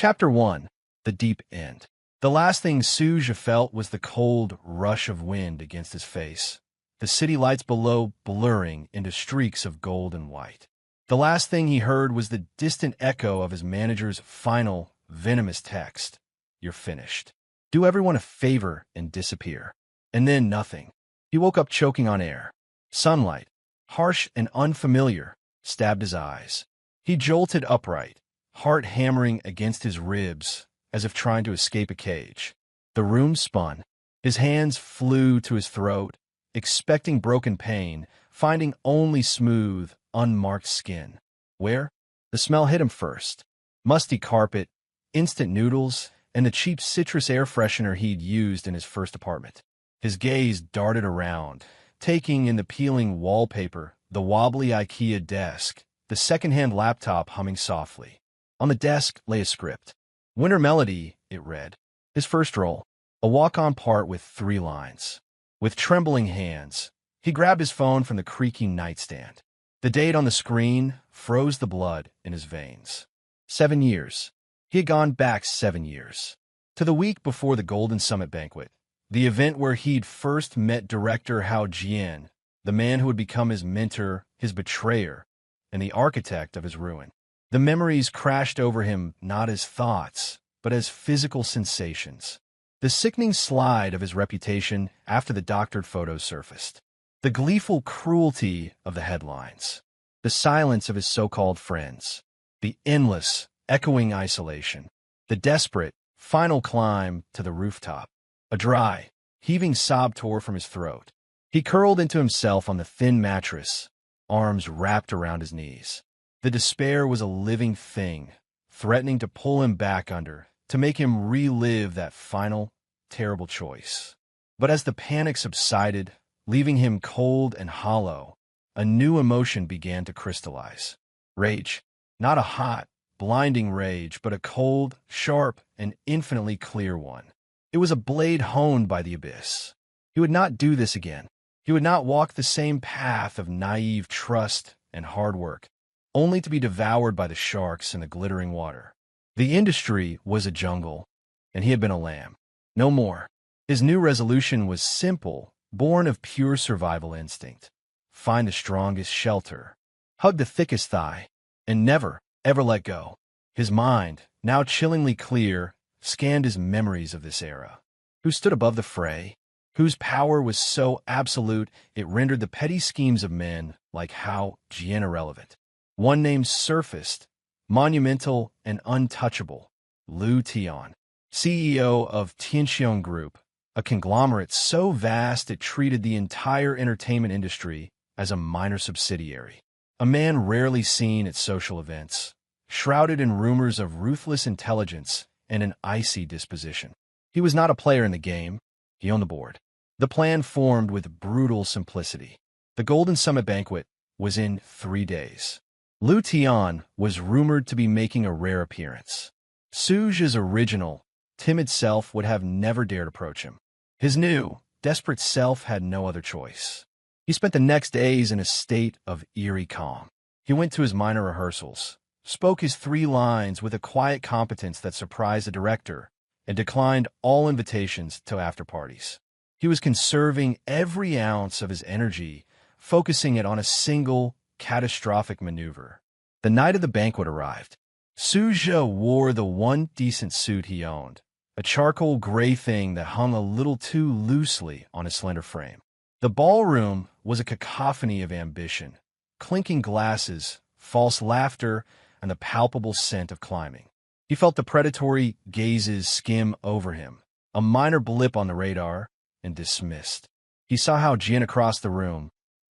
Chapter 1. The Deep End. The last thing Suja felt was the cold rush of wind against his face, the city lights below blurring into streaks of gold and white. The last thing he heard was the distant echo of his manager's final, venomous text. "You're finished. Do everyone a favor and disappear." And then nothing. He woke up choking on air. Sunlight, harsh and unfamiliar, stabbed his eyes. He jolted upright, heart hammering against his ribs, as if trying to escape a cage. The room spun. His hands flew to his throat, expecting broken pain, finding only smooth, unmarked skin. Where? The smell hit him first. Musty carpet, instant noodles, and the cheap citrus air freshener he'd used in his first apartment. His gaze darted around, taking in the peeling wallpaper, the wobbly IKEA desk, the secondhand laptop humming softly. On the desk lay a script. Winter Melody, it read. His first role, a walk-on part with 3 lines. With trembling hands, he grabbed his phone from the creaking nightstand. The date on the screen froze the blood in his veins. 7 years. He had gone back 7 years. To the week before the Golden Summit banquet, the event where he'd first met director Hao Jian, the man who would become his mentor, his betrayer, and the architect of his ruin. The memories crashed over him not as thoughts, but as physical sensations. The sickening slide of his reputation after the doctored photos surfaced. The gleeful cruelty of the headlines. The silence of his so-called friends. The endless, echoing isolation. The desperate, final climb to the rooftop. A dry, heaving sob tore from his throat. He curled into himself on the thin mattress, arms wrapped around his knees. The despair was a living thing, threatening to pull him back under, to make him relive that final, terrible choice. But as the panic subsided, leaving him cold and hollow, a new emotion began to crystallize. Rage. Not a hot, blinding rage, but a cold, sharp, and infinitely clear one. It was a blade honed by the abyss. He would not do this again. He would not walk the same path of naive trust and hard work, only to be devoured by the sharks in the glittering water. The industry was a jungle, and he had been a lamb. No more. His new resolution was simple, born of pure survival instinct. Find the strongest shelter, hug the thickest thigh, and never, ever let go. His mind, now chillingly clear, scanned his memories of this era. Who stood above the fray? Whose power was so absolute it rendered the petty schemes of men like Hao Jian irrelevant. One name surfaced, monumental and untouchable: Lu Tian, CEO of Tianxiong Group, a conglomerate so vast it treated the entire entertainment industry as a minor subsidiary. A man rarely seen at social events, shrouded in rumors of ruthless intelligence and an icy disposition. He was not a player in the game, he owned the board. The plan formed with brutal simplicity. The Golden Summit banquet was in 3 days. Lu Tian was rumored to be making a rare appearance. Suja's original, timid self would have never dared approach him. His new, desperate self had no other choice. He spent the next days in a state of eerie calm. He went to his minor rehearsals, spoke his 3 lines with a quiet competence that surprised the director, and declined all invitations to after-parties. He was conserving every ounce of his energy, focusing it on a single, catastrophic maneuver. The night of the banquet arrived. Suja wore the one decent suit he owned, a charcoal gray thing that hung a little too loosely on his slender frame. The ballroom was a cacophony of ambition, clinking glasses, false laughter, and the palpable scent of climbing. He felt the predatory gazes skim over him, a minor blip on the radar, and dismissed. He saw Hao Jian across the room,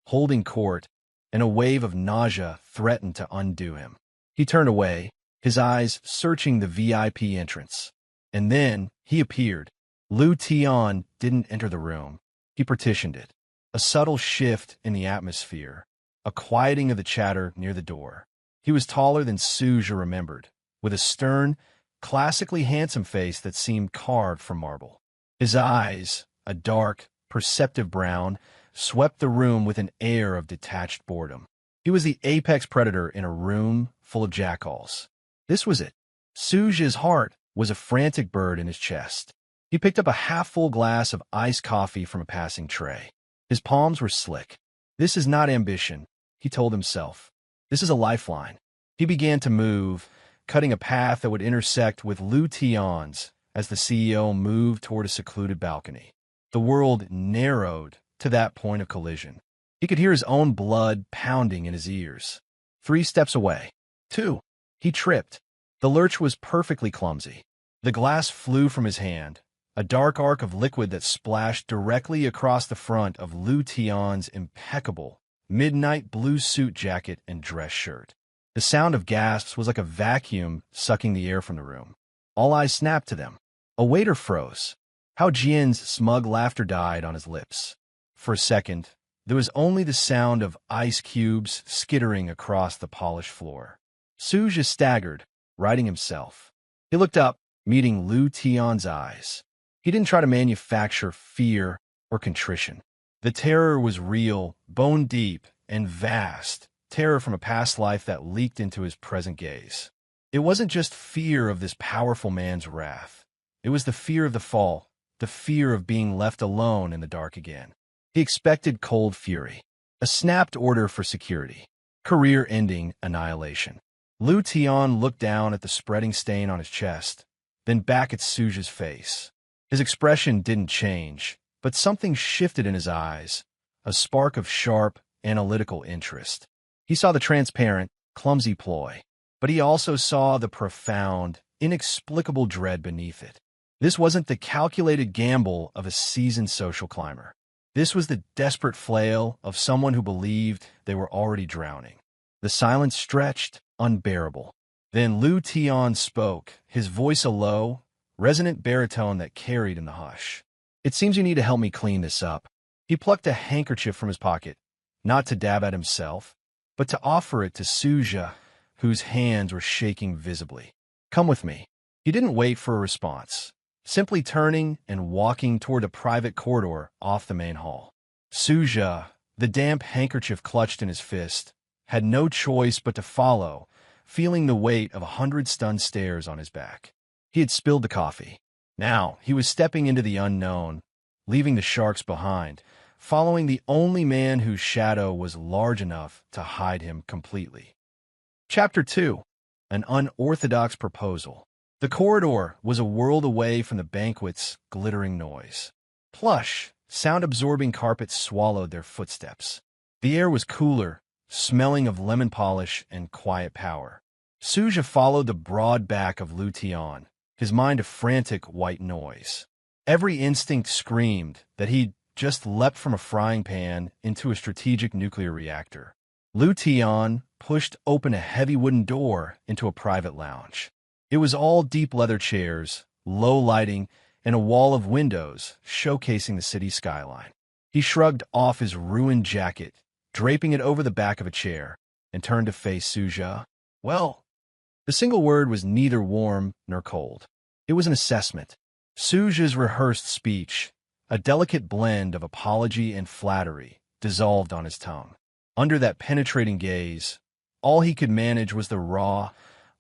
holding court, and a wave of nausea threatened to undo him. He turned away, his eyes searching the VIP entrance. And then he appeared. Lu Tian didn't enter the room. He partitioned it. A subtle shift in the atmosphere, a quieting of the chatter near the door. He was taller than Suja remembered, with a stern, classically handsome face that seemed carved from marble. His eyes, a dark, perceptive brown, swept the room with an air of detached boredom. He was the apex predator in a room full of jackals. This was it. Suja's heart was a frantic bird in his chest. He picked up a half-full glass of iced coffee from a passing tray. His palms were slick. This is not ambition, he told himself. This is a lifeline. He began to move, cutting a path that would intersect with Lu Tian's as the CEO moved toward a secluded balcony. The world narrowed to that point of collision. He could hear his own blood pounding in his ears. 3 steps away. 2. He tripped. The lurch was perfectly clumsy. The glass flew from his hand, a dark arc of liquid that splashed directly across the front of Lu Tian's impeccable midnight blue suit jacket and dress shirt. The sound of gasps was like a vacuum sucking the air from the room. All eyes snapped to them. A waiter froze. Hao Jian's smug laughter died on his lips. For a second, there was only the sound of ice cubes skittering across the polished floor. Suja staggered, righting himself. He looked up, meeting Lu Tian's eyes. He didn't try to manufacture fear or contrition. The terror was real, bone-deep, and vast, terror from a past life that leaked into his present gaze. It wasn't just fear of this powerful man's wrath. It was the fear of the fall, the fear of being left alone in the dark again. He expected cold fury, a snapped order for security, career-ending annihilation. Lu Tian looked down at the spreading stain on his chest, then back at Suja's face. His expression didn't change, but something shifted in his eyes, a spark of sharp, analytical interest. He saw the transparent, clumsy ploy, but he also saw the profound, inexplicable dread beneath it. This wasn't the calculated gamble of a seasoned social climber. This was the desperate flail of someone who believed they were already drowning. The silence stretched, unbearable. Then Lu Tian spoke, his voice a low, resonant baritone that carried in the hush. It seems you need to help me clean this up. He plucked a handkerchief from his pocket, not to dab at himself, but to offer it to Suja, whose hands were shaking visibly. Come with me. He didn't wait for a response, simply turning and walking toward a private corridor off the main hall. Suja, the damp handkerchief clutched in his fist, had no choice but to follow, feeling the weight of 100 stunned stares on his back. He had spilled the coffee. Now he was stepping into the unknown, leaving the sharks behind, following the only man whose shadow was large enough to hide him completely. Chapter 2. An Unorthodox Proposal. The corridor was a world away from the banquet's glittering noise. Plush, sound-absorbing carpets swallowed their footsteps. The air was cooler, smelling of lemon polish and quiet power. Suja followed the broad back of Lu Tian, his mind a frantic white noise. Every instinct screamed that he'd just leapt from a frying pan into a strategic nuclear reactor. Lu Tian pushed open a heavy wooden door into a private lounge. It was all deep leather chairs, low lighting, and a wall of windows showcasing the city skyline. He shrugged off his ruined jacket, draping it over the back of a chair, and turned to face Suja. Well, the single word was neither warm nor cold. It was an assessment. Suja's rehearsed speech, a delicate blend of apology and flattery, dissolved on his tongue. Under that penetrating gaze, all he could manage was the raw,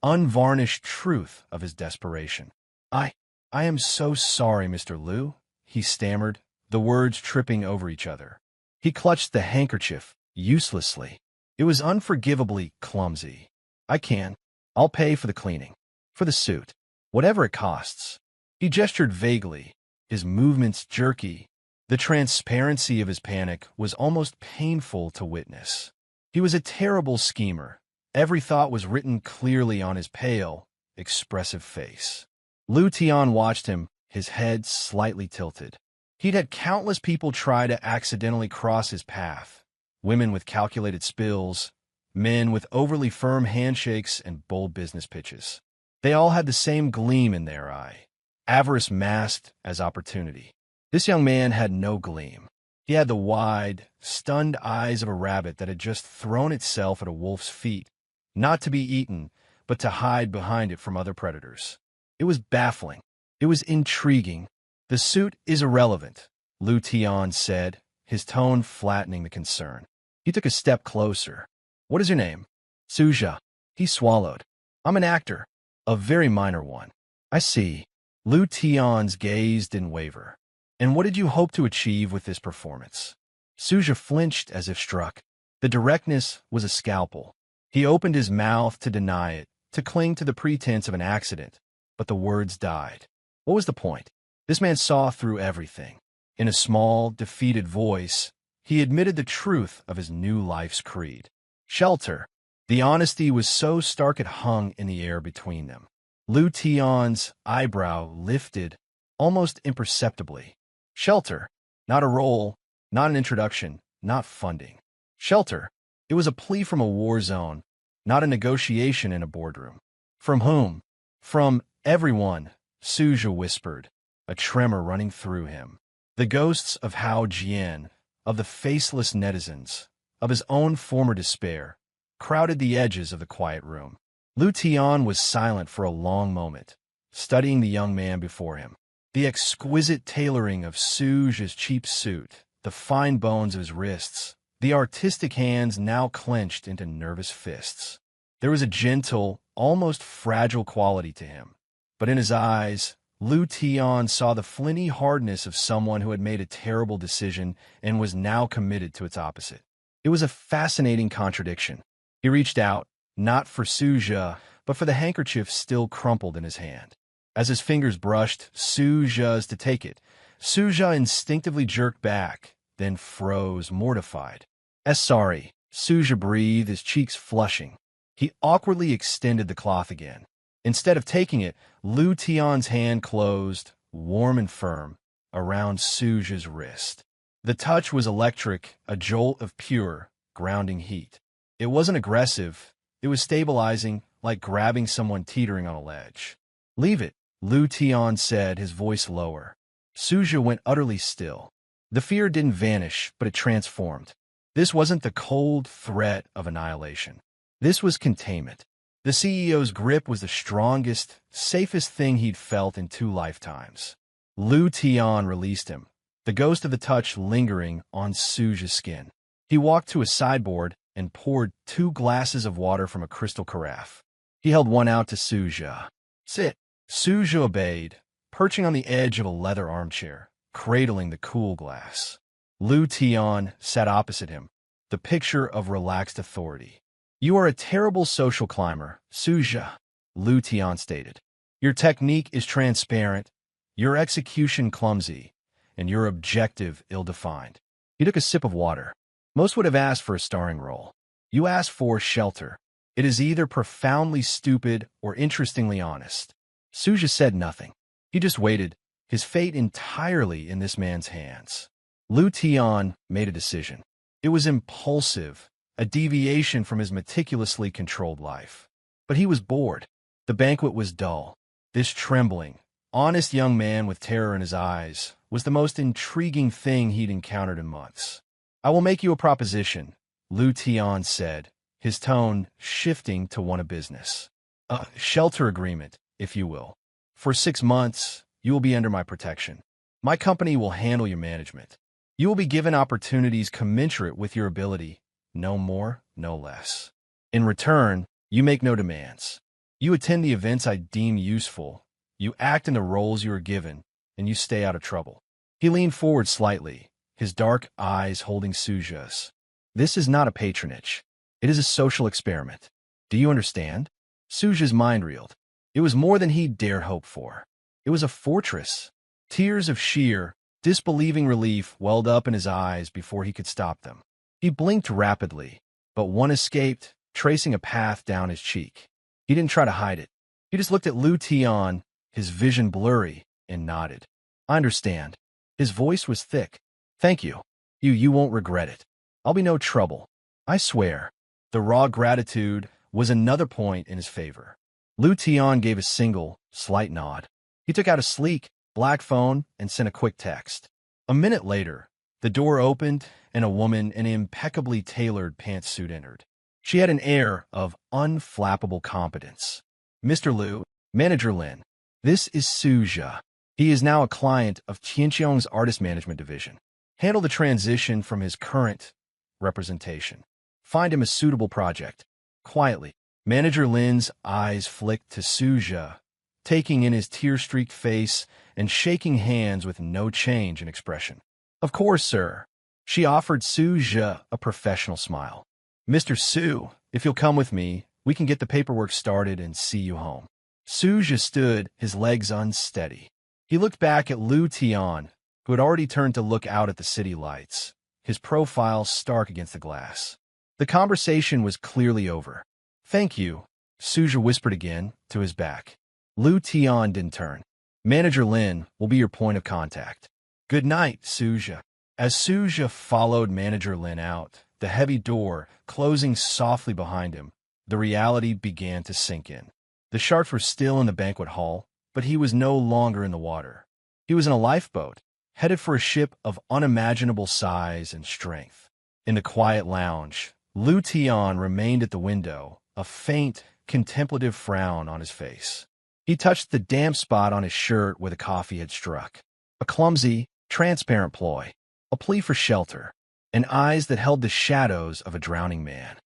unvarnished truth of his desperation. I am so sorry, Mr. Lu, he stammered, the words tripping over each other. He clutched the handkerchief, uselessly. It was unforgivably clumsy. I'll pay for the cleaning. For the suit. Whatever it costs. He gestured vaguely, his movements jerky. The transparency of his panic was almost painful to witness. He was a terrible schemer. Every thought was written clearly on his pale, expressive face. Lu Tian watched him, his head slightly tilted. He'd had countless people try to accidentally cross his path. Women with calculated spills, men with overly firm handshakes and bold business pitches. They all had the same gleam in their eye, avarice masked as opportunity. This young man had no gleam. He had the wide, stunned eyes of a rabbit that had just thrown itself at a wolf's feet, not to be eaten, but to hide behind it from other predators. It was baffling. It was intriguing. The suit is irrelevant, Lu Tian said, his tone flattening the concern. He took a step closer. What is your name? Suja. He swallowed. I'm an actor. A very minor one. I see. Lu Tian's gaze didn't waver. And what did you hope to achieve with this performance? Suja flinched as if struck. The directness was a scalpel. He opened his mouth to deny it, to cling to the pretense of an accident, but the words died. What was the point? This man saw through everything. In a small, defeated voice, he admitted the truth of his new life's creed. Shelter. The honesty was so stark it hung in the air between them. Lu Tian's eyebrow lifted, almost imperceptibly. Shelter. Not a role, not an introduction, not funding. Shelter. It was a plea from a war zone, not a negotiation in a boardroom. From whom? From everyone, Suja whispered, a tremor running through him. The ghosts of Hao Jian, of the faceless netizens, of his own former despair, crowded the edges of the quiet room. Lu Tian was silent for a long moment, studying the young man before him. The exquisite tailoring of Suja's cheap suit, the fine bones of his wrists, the artistic hands now clenched into nervous fists. There was a gentle, almost fragile quality to him. But in his eyes, Lu Tian saw the flinty hardness of someone who had made a terrible decision and was now committed to its opposite. It was a fascinating contradiction. He reached out, not for Suja, but for the handkerchief still crumpled in his hand. As his fingers brushed Suja's to take it, Suja instinctively jerked back, then froze, mortified. Sorry, Suja breathed, his cheeks flushing. He awkwardly extended the cloth again. Instead of taking it, Lu Tian's hand closed, warm and firm, around Suja's wrist. The touch was electric, a jolt of pure, grounding heat. It wasn't aggressive. It was stabilizing, like grabbing someone teetering on a ledge. Leave it, Lu Tian said, his voice lower. Suja went utterly still. The fear didn't vanish, but it transformed. This wasn't the cold threat of annihilation. This was containment. The CEO's grip was the strongest, safest thing he'd felt in 2 lifetimes. Lu Tian released him, the ghost of the touch lingering on Suja's skin. He walked to a sideboard and poured 2 glasses of water from a crystal carafe. He held one out to Suja. Sit. Suja obeyed, perching on the edge of a leather armchair, cradling the cool glass. Lu Tian sat opposite him, the picture of relaxed authority. You are a terrible social climber, Suja, Lu Tian stated. Your technique is transparent, your execution clumsy, and your objective ill-defined. He took a sip of water. Most would have asked for a starring role. You asked for shelter. It is either profoundly stupid or interestingly honest. Suja said nothing. He just waited, his fate entirely in this man's hands. Lu Tian made a decision. It was impulsive, a deviation from his meticulously controlled life. But he was bored. The banquet was dull. This trembling, honest young man with terror in his eyes was the most intriguing thing he'd encountered in months. I will make you a proposition, Lu Tian said, his tone shifting to one of business. A shelter agreement, if you will. For 6 months, you will be under my protection. My company will handle your management. You will be given opportunities commensurate with your ability, no more, no less. In return, you make no demands. You attend the events I deem useful, you act in the roles you are given, and you stay out of trouble. He leaned forward slightly, his dark eyes holding Suja's. This is not a patronage. It is a social experiment. Do you understand? Suja's mind reeled. It was more than he'd dared hope for. It was a fortress. Tears of sheer, disbelieving relief welled up in his eyes before he could stop them. He blinked rapidly, but one escaped, tracing a path down his cheek. He didn't try to hide it. He just looked at Lu Tian, his vision blurry, and nodded. I understand. His voice was thick. Thank you. You won't regret it. I'll be no trouble. I swear. The raw gratitude was another point in his favor. Lu Tian gave a single, slight nod. He took out a sleek, black phone and sent a quick text. A minute later, the door opened and a woman in an impeccably tailored pantsuit entered. She had an air of unflappable competence. Mr. Lu, Manager Lin, this is Suja. He is now a client of Qianqiong's artist management division. Handle the transition from his current representation. Find him a suitable project. Quietly. Manager Lin's eyes flicked to Suja, taking in his tear-streaked face and shaking hands with no change in expression. Of course, sir. She offered Suja a professional smile. Mr. Su, if you'll come with me, we can get the paperwork started and see you home. Suja stood, his legs unsteady. He looked back at Lu Tian, who had already turned to look out at the city lights, his profile stark against the glass. The conversation was clearly over. Thank you, Suja whispered again, to his back. Lu Tian didn't turn. Manager Lin will be your point of contact. Good night, Suja. As Suja followed Manager Lin out, the heavy door closing softly behind him, the reality began to sink in. The sharks were still in the banquet hall, but he was no longer in the water. He was in a lifeboat, headed for a ship of unimaginable size and strength. In the quiet lounge, Lu Tian remained at the window, a faint, contemplative frown on his face. He touched the damp spot on his shirt where the coffee had struck. A clumsy, transparent ploy, a plea for shelter, and eyes that held the shadows of a drowning man.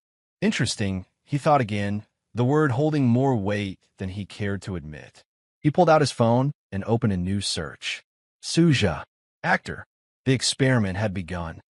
Interesting, he thought again, the word holding more weight than he cared to admit. He pulled out his phone and opened a new search. Suja, actor. The experiment had begun.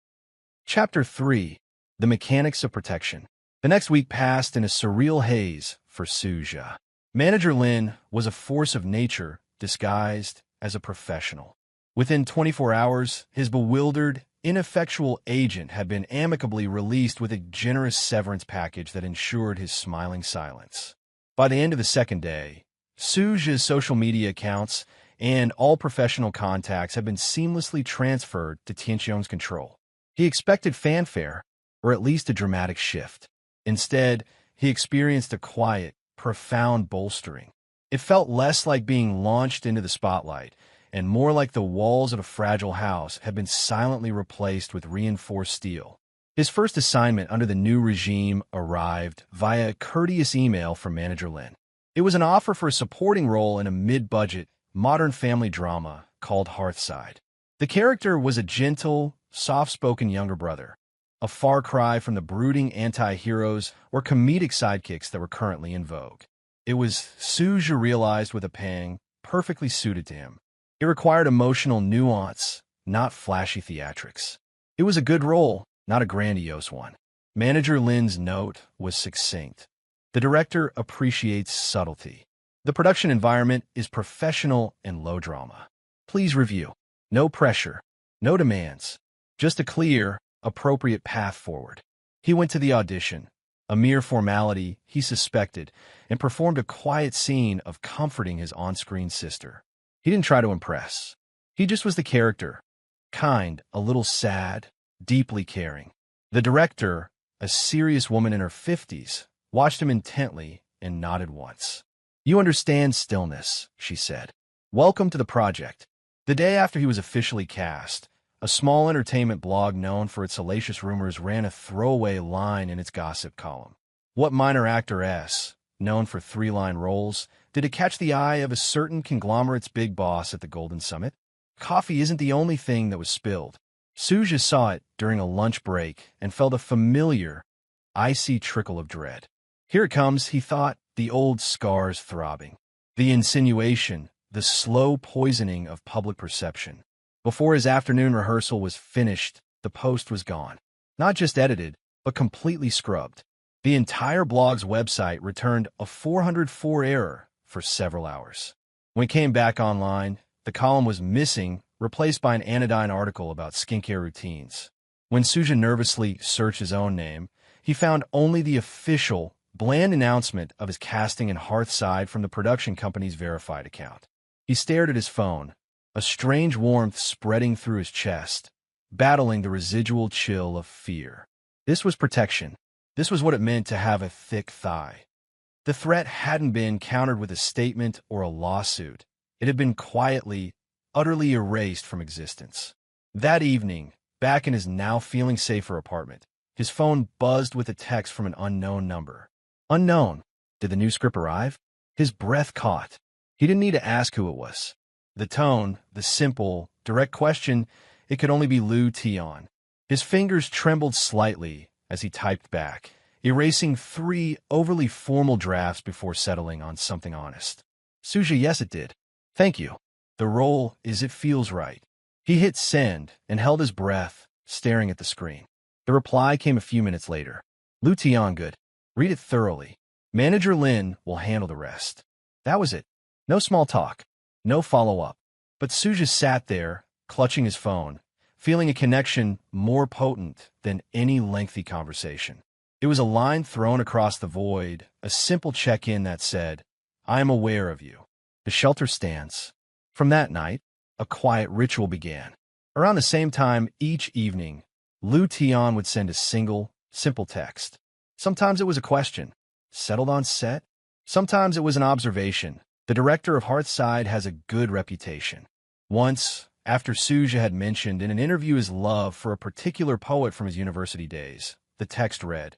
Chapter 3. The Mechanics of Protection. The next week passed in a surreal haze for Suja. Manager Lin was a force of nature disguised as a professional. Within 24 hours, his bewildered, ineffectual agent had been amicably released with a generous severance package that ensured his smiling silence. By the end of the second day, Suja's social media accounts and all professional contacts had been seamlessly transferred to Tianxiong's control. He expected fanfare, or at least a dramatic shift. Instead, he experienced a quiet, profound bolstering. It felt less like being launched into the spotlight, and more like the walls of a fragile house had been silently replaced with reinforced steel. His first assignment under the new regime arrived via a courteous email from Manager Lin. It was an offer for a supporting role in a mid-budget, modern family drama called Hearthside. The character was a gentle, soft-spoken younger brother, a far cry from the brooding anti-heroes or comedic sidekicks that were currently in vogue. It was, Suja realized with a pang, perfectly suited to him. It required emotional nuance, not flashy theatrics. It was a good role, not a grandiose one. Manager Lin's note was succinct. The director appreciates subtlety. The production environment is professional and low drama. Please review. No pressure, no demands, just a clear, appropriate path forward. He went to the audition, a mere formality, he suspected, and performed a quiet scene of comforting his on-screen sister. He didn't try to impress. He just was the character, kind, a little sad, deeply caring. The director, a serious woman in her 50s, watched him intently and nodded once. You understand stillness, she said. Welcome to the project. The day after he was officially cast, a small entertainment blog known for its salacious rumors ran a throwaway line in its gossip column. What minor actor, known for three-line roles, did it catch the eye of a certain conglomerate's big boss at the Golden Summit? Coffee isn't the only thing that was spilled. Suja saw it during a lunch break and felt a familiar, icy trickle of dread. Here it comes, he thought, the old scars throbbing. The insinuation, the slow poisoning of public perception. Before his afternoon rehearsal was finished, the post was gone. Not just edited, but completely scrubbed. The entire blog's website returned a 404 error for several hours. When it came back online, the column was missing, replaced by an anodyne article about skincare routines. When Suja nervously searched his own name, he found only the official, bland announcement of his casting in Hearthside from the production company's verified account. He stared at his phone, a strange warmth spreading through his chest, battling the residual chill of fear. This was protection. This was what it meant to have a thick thigh. The threat hadn't been countered with a statement or a lawsuit. It had been quietly, utterly erased from existence. That evening, back in his now feeling safer apartment, his phone buzzed with a text from an unknown number. Unknown. Did the new script arrive? His breath caught. He didn't need to ask who it was. The tone, the simple, direct question, it could only be Lu Tian. His fingers trembled slightly as he typed back. erasing 3 overly formal drafts before settling on something honest. Suja, yes, it did. Thank you. The role is it feels right. He hit send and held his breath, staring at the screen. The reply came a few minutes later. Lu Tian, good. Read it thoroughly. Manager Lin will handle the rest. That was it. No small talk. No follow-up. But Suja sat there, clutching his phone, feeling a connection more potent than any lengthy conversation. It was a line thrown across the void, a simple check-in that said, "I am aware of you. The shelter stands." From that night, a quiet ritual began. Around the same time each evening, Lu Tian would send a single, simple text. Sometimes it was a question, settled on set. Sometimes it was an observation. The director of Hearthside has a good reputation. Once, after Suja had mentioned in an interview his love for a particular poet from his university days, the text read,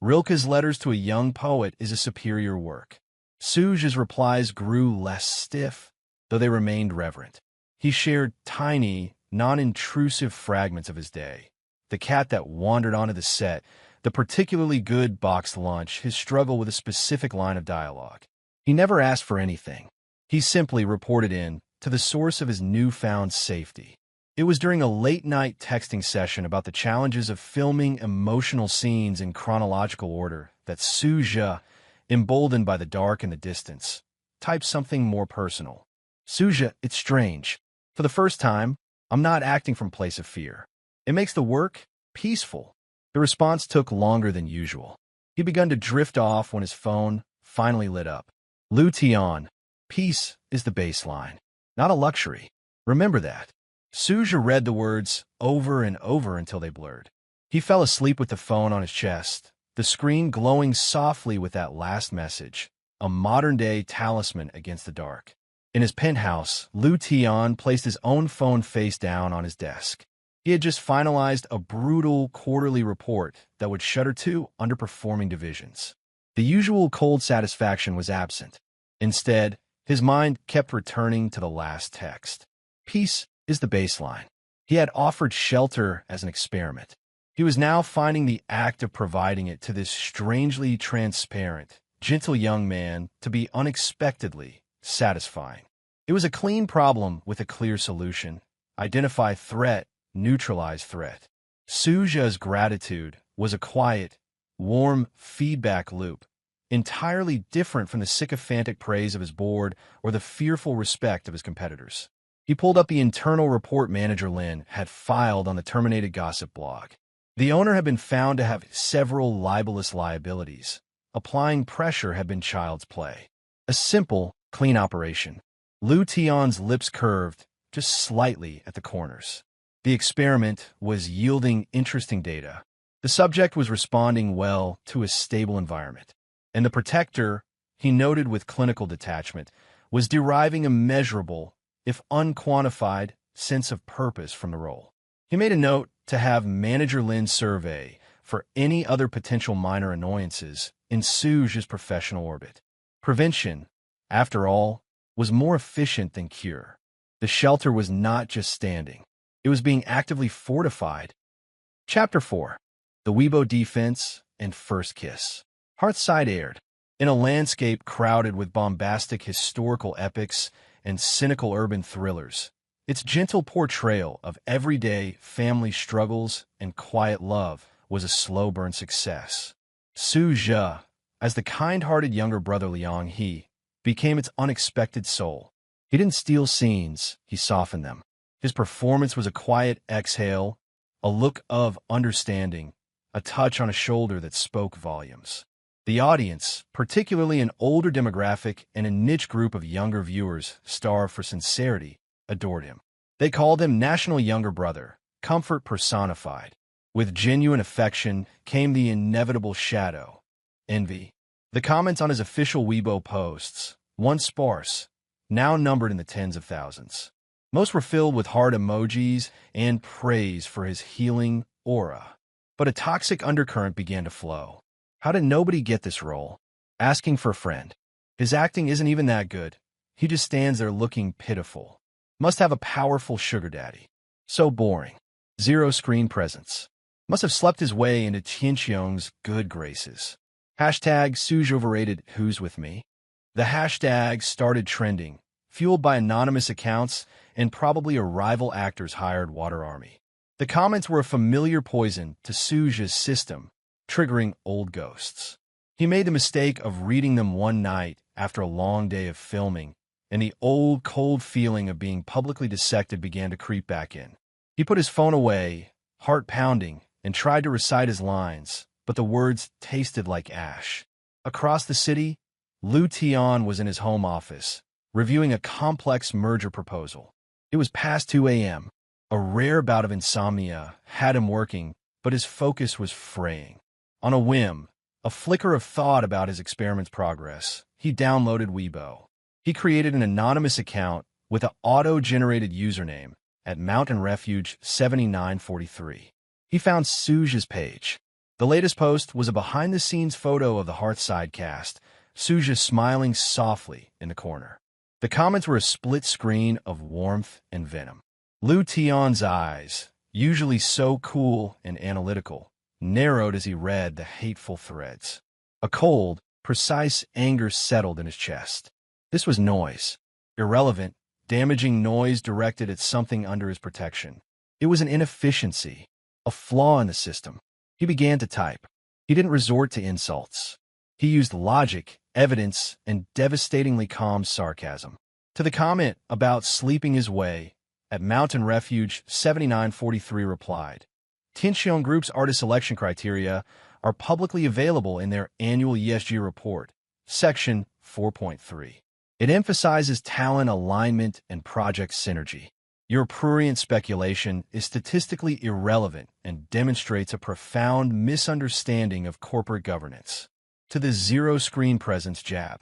"Rilke's Letters to a Young Poet is a superior work." Suja's replies grew less stiff, though they remained reverent. He shared tiny, non-intrusive fragments of his day. The cat that wandered onto the set, the particularly good boxed lunch, his struggle with a specific line of dialogue. He never asked for anything. He simply reported in to the source of his newfound safety. It was during a late-night texting session about the challenges of filming emotional scenes in chronological order that Suja, emboldened by the dark and the distance, typed something more personal. "Suja, it's strange. For the first time, I'm not acting from a place of fear. It makes the work peaceful." The response took longer than usual. He began to drift off when his phone finally lit up. Lu Tian, peace is the baseline, not a luxury. Remember that. Suja read the words over and over until they blurred. He fell asleep with the phone on his chest, the screen glowing softly with that last message, a modern-day talisman against the dark. In his penthouse, Lu Tian placed his own phone face down on his desk. He had just finalized a brutal quarterly report that would shutter 2 underperforming divisions. The usual cold satisfaction was absent. Instead, his mind kept returning to the last text. Peace is the baseline. He had offered shelter as an experiment. He was now finding the act of providing it to this strangely transparent, gentle young man to be unexpectedly satisfying. It was a clean problem with a clear solution. Identify threat, neutralize threat. Suja's gratitude was a quiet, warm feedback loop, entirely different from the sycophantic praise of his board or the fearful respect of his competitors. He pulled up the internal report Manager Lin had filed on the terminated gossip blog. The owner had been found to have several libelous liabilities. Applying pressure had been child's play. A simple, clean operation. Lu Tian's lips curved just slightly at the corners. The experiment was yielding interesting data. The subject was responding well to a stable environment. And the protector, he noted with clinical detachment, was deriving a measurable, if unquantified, sense of purpose from the role. He made a note to have Manager Lin survey for any other potential minor annoyances in Suja's professional orbit. Prevention, after all, was more efficient than cure. The shelter was not just standing. It was being actively fortified. Chapter 4. The Weibo Defense and First Kiss. Hearthside aired. In a landscape crowded with bombastic historical epics and cynical urban thrillers, its gentle portrayal of everyday family struggles and quiet love was a slow-burn success. Suja, as the kind-hearted younger brother Liang He, became its unexpected soul. He didn't steal scenes, he softened them. His performance was a quiet exhale, a look of understanding, a touch on a shoulder that spoke volumes. The audience, particularly an older demographic and a niche group of younger viewers starved for sincerity, adored him. They called him National Younger Brother, comfort personified. With genuine affection came the inevitable shadow, envy. The comments on his official Weibo posts, once sparse, now numbered in the tens of thousands. Most were filled with heart emojis and praise for his healing aura. But a toxic undercurrent began to flow. How did nobody get this role? Asking for a friend. His acting isn't even that good. He just stands there looking pitiful. Must have a powerful sugar daddy. So boring. Zero screen presence. must have slept his way into Tianxiong's good graces. Hashtag Suge overrated who's with me. The hashtag started trending, fueled by anonymous accounts and probably a rival actor's hired water army. The comments were a familiar poison to Suge's system, triggering old ghosts. He made the mistake of reading them one night after a long day of filming, and the old, cold feeling of being publicly dissected began to creep back in. He put his phone away, heart pounding, and tried to recite his lines, but the words tasted like ash. Across the city, Lu Tian was in his home office, reviewing a complex merger proposal. It was past 2 a.m. A rare bout of insomnia had him working, but his focus was fraying. On a whim, a flicker of thought about his experiment's progress, he downloaded Weibo. He created an anonymous account with an auto-generated username at Mountain Refuge 7943. He found Suge's page. The latest post was a behind-the-scenes photo of the Hearthside cast, Suge smiling softly in the corner. The comments were a split screen of warmth and venom. Lu Tian's eyes, usually so cool and analytical, narrowed as he read the hateful threads. A cold, precise anger settled in his chest. This was noise. Irrelevant, damaging noise directed at something under his protection. It was an inefficiency, a flaw in the system. He began to type. He didn't resort to insults. He used logic, evidence, and devastatingly calm sarcasm. To the comment about sleeping his way, at Mountain Refuge 7943 replied, Tianxiong Group's artist selection criteria are publicly available in their annual ESG report, section 4.3. It emphasizes talent alignment and project synergy. Your prurient speculation is statistically irrelevant and demonstrates a profound misunderstanding of corporate governance. To the zero screen presence jab.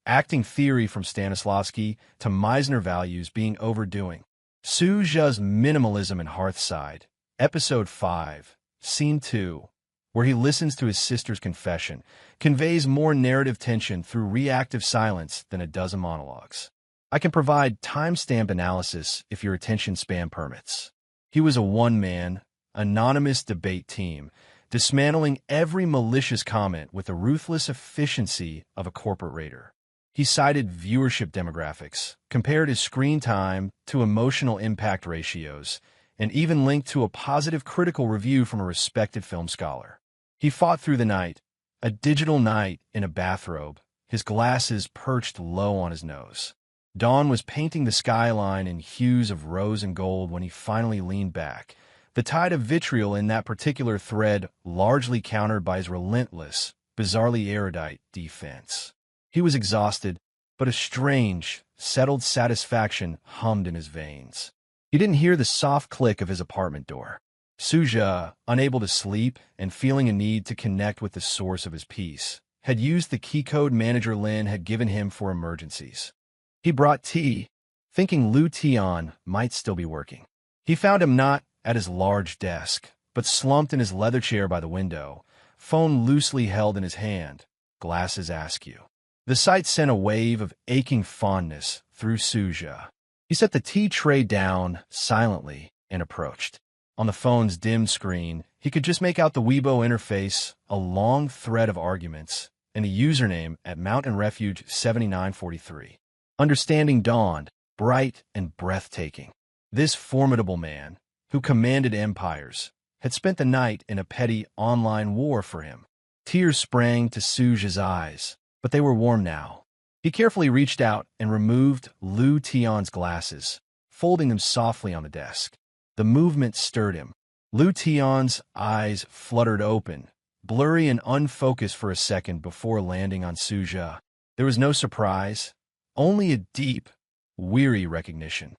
Acting theory from Stanislavski to Meisner values being overdoing. Suge's minimalism in Hearthside, Episode 5, Scene 2, where he listens to his sister's confession, conveys more narrative tension through reactive silence than a dozen monologues. I can provide timestamp analysis if your attention span permits. He was a one-man, anonymous debate team, dismantling every malicious comment with the ruthless efficiency of a corporate raider. He cited viewership demographics, compared his screen time to emotional impact ratios, and even linked to a positive critical review from a respected film scholar. He fought through the night, a digital knight in a bathrobe, his glasses perched low on his nose. Dawn was painting the skyline in hues of rose and gold when he finally leaned back, the tide of vitriol in that particular thread largely countered by his relentless, bizarrely erudite defense. He was exhausted, but a strange, settled satisfaction hummed in his veins. He didn't hear the soft click of his apartment door. Suge, unable to sleep and feeling a need to connect with the source of his peace, had used the key code manager Lin had given him for emergencies. He brought tea, thinking Lu Tian might still be working. He found him not at his large desk, but slumped in his leather chair by the window, phone loosely held in his hand, glasses askew. The sight sent a wave of aching fondness through Suge. He set the tea tray down silently and approached. On the phone's dim screen, he could just make out the Weibo interface, a long thread of arguments, and a username at Mountain Refuge 7943. Understanding dawned, bright and breathtaking. This formidable man, who commanded empires, had spent the night in a petty online war for him. Tears sprang to Suge's eyes, but they were warm now. He carefully reached out and removed Lu Tian's glasses, folding them softly on the desk. The movement stirred him. Lu Tian's eyes fluttered open, blurry and unfocused for a second before landing on Suge. There was no surprise, only a deep, weary recognition.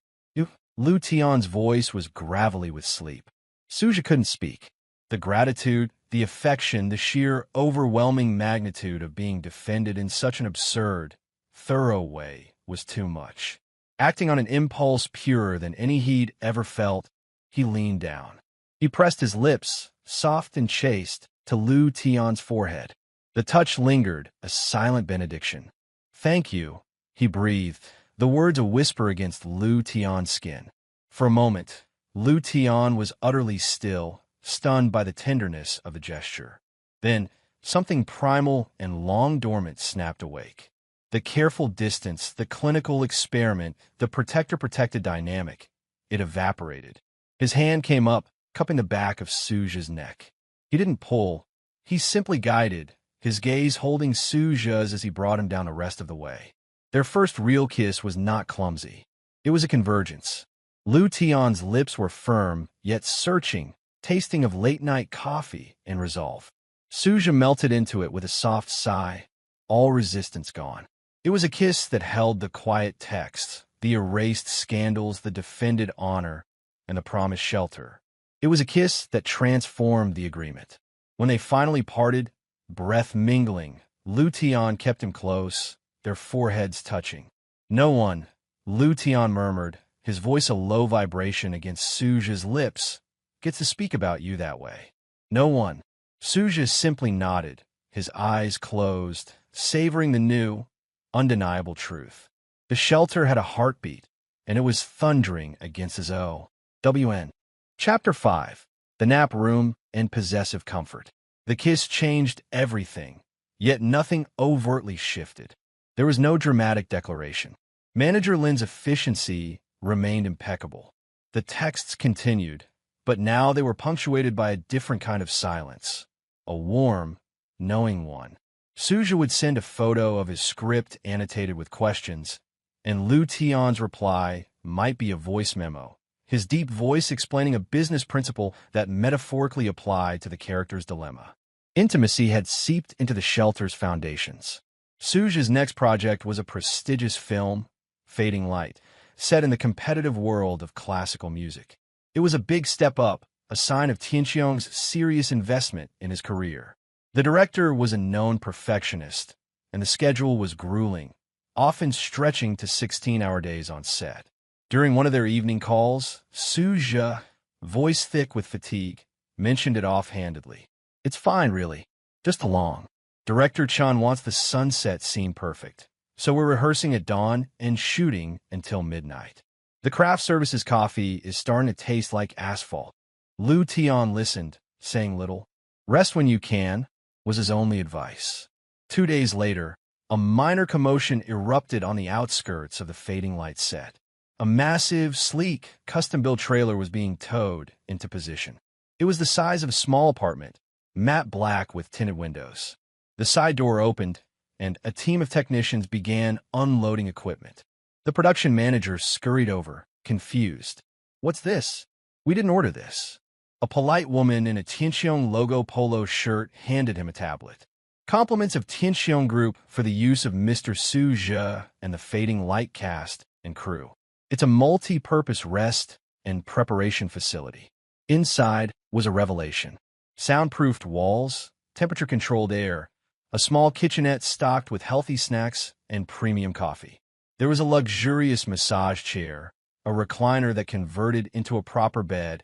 Lu Tian's voice was gravelly with sleep. Suge couldn't speak. The gratitude, the affection, the sheer overwhelming magnitude of being defended in such an absurd, thorough way was too much. Acting on an impulse purer than any he'd ever felt, he leaned down. He pressed his lips, soft and chaste, to Lu Tian's forehead. The touch lingered, a silent benediction. "Thank you," he breathed, the words a whisper against Lu Tian's skin. For a moment, Lu Tian was utterly still, stunned by the tenderness of the gesture. Then, something primal and long dormant snapped awake. The careful distance, the clinical experiment, the protector-protected dynamic, it evaporated. His hand came up, cupping the back of Suja's neck. He didn't pull. He simply guided, his gaze holding Suja's as he brought him down the rest of the way. Their first real kiss was not clumsy. It was a convergence. Lu Tian's lips were firm, yet searching, tasting of late-night coffee and resolve. Suja melted into it with a soft sigh, all resistance gone. It was a kiss that held the quiet texts, the erased scandals, the defended honor, and the promised shelter. It was a kiss that transformed the agreement. When they finally parted, breath mingling, Lu Tian kept him close, their foreheads touching. "No one," Lu Tian murmured, his voice a low vibration against Suja's lips, "gets to speak about you that way. No one." Suja simply nodded, his eyes closed, savoring the new, undeniable truth. The shelter had a heartbeat, and it was thundering against his OWN. Chapter 5. The Nap Room and Possessive Comfort. The kiss changed everything, yet nothing overtly shifted. There was no dramatic declaration. Manager Lin's efficiency remained impeccable. The texts continued, but now they were punctuated by a different kind of silence, a warm, knowing one. Suja would send a photo of his script annotated with questions, and Lu Tian's reply might be a voice memo, his deep voice explaining a business principle that metaphorically applied to the character's dilemma. Intimacy had seeped into the shelter's foundations. Suja's next project was a prestigious film, Fading Light, set in the competitive world of classical music. It was a big step up, a sign of Tianxiong's serious investment in his career. The director was a known perfectionist, and the schedule was grueling, often stretching to 16-hour days on set. During one of their evening calls, Suja, voice thick with fatigue, mentioned it offhandedly. "It's fine, really. Just along. Director Chan wants the sunset scene perfect, so we're rehearsing at dawn and shooting until midnight. The craft services coffee is starting to taste like asphalt." Lu Tian listened, saying little. "Rest when you can," was his only advice. 2 days later, a minor commotion erupted on the outskirts of the Fading Light set. A massive, sleek, custom-built trailer was being towed into position. It was the size of a small apartment, matte black with tinted windows. The side door opened, and a team of technicians began unloading equipment. The production manager scurried over, confused. "What's this? We didn't order this." A polite woman in a Tianxiong logo polo shirt handed him a tablet. "Compliments of Tianxiong Group for the use of Mr. Suja and the Fading Light cast and crew. It's a multi-purpose rest and preparation facility." Inside was a revelation. Soundproofed walls, temperature-controlled air, a small kitchenette stocked with healthy snacks and premium coffee. There was a luxurious massage chair, a recliner that converted into a proper bed,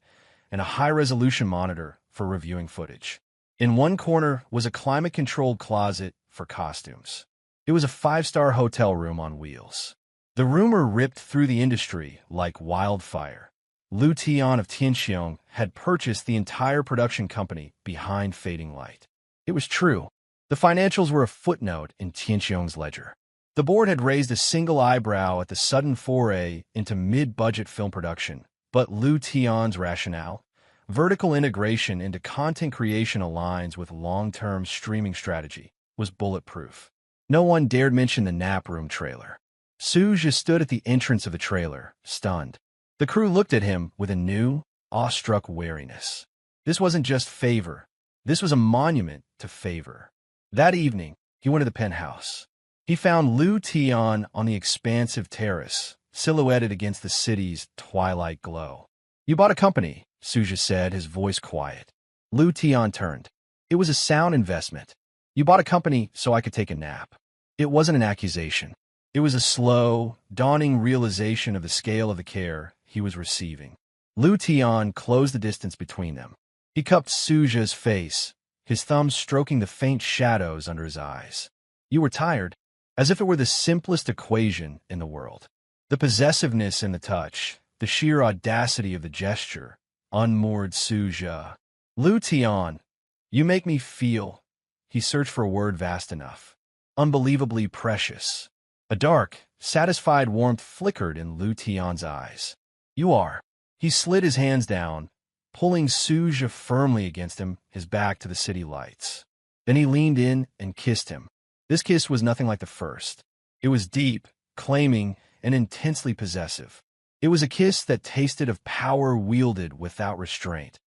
and a high-resolution monitor for reviewing footage. In one corner was a climate-controlled closet for costumes. It was a 5-star hotel room on wheels. The rumor ripped through the industry like wildfire. Lu Tian of Tianxiong had purchased the entire production company behind Fading Light. It was true. The financials were a footnote in Tianxiong's ledger. The board had raised a single eyebrow at the sudden foray into mid-budget film production, but Lu Tian's rationale, vertical integration into content creation aligns with long-term streaming strategy, was bulletproof. No one dared mention the Nap Room trailer. Suja stood at the entrance of the trailer, stunned. The crew looked at him with a new, awestruck wariness. This wasn't just favor. This was a monument to favor. That evening, he went to the penthouse. He found Lu Tian on the expansive terrace, silhouetted against the city's twilight glow. "You bought a company," Suja said, his voice quiet. Lu Tian turned. "It was a sound investment. You bought a company so I could take a nap." It wasn't an accusation. It was a slow, dawning realization of the scale of the care he was receiving. Lu Tian closed the distance between them. He cupped Suja's face, his thumbs stroking the faint shadows under his eyes. "You were tired," as if it were the simplest equation in the world. The possessiveness in the touch, the sheer audacity of the gesture, unmoored Suja. Lu Tian, you make me feel. He searched for a word vast enough. Unbelievably precious. A dark, satisfied warmth flickered in Lu Tian's eyes. You are. He slid his hands down, pulling Suja firmly against him, his back to the city lights. Then he leaned in and kissed him. This kiss was nothing like the first. It was deep, claiming, and intensely possessive. It was a kiss that tasted of power wielded without restraint,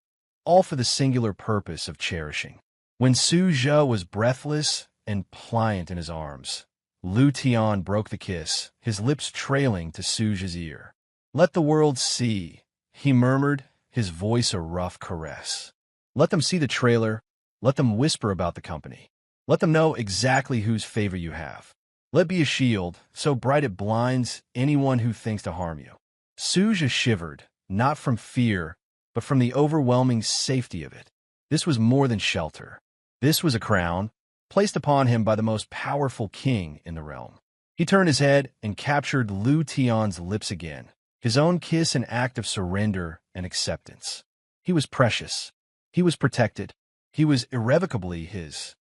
all for the singular purpose of cherishing. When Suja was breathless and pliant in his arms, Lu Tian broke the kiss, his lips trailing to Suja's ear. Let the world see, he murmured, his voice a rough caress. Let them see the trailer. Let them whisper about the company. Let them know exactly whose favor you have. Let be a shield, so bright it blinds anyone who thinks to harm you. Suja shivered, not from fear, but from the overwhelming safety of it. This was more than shelter. This was a crown, placed upon him by the most powerful king in the realm. He turned his head and captured Lu Tian's lips again, his own kiss an act of surrender and acceptance. He was precious. He was protected. He was irrevocably his.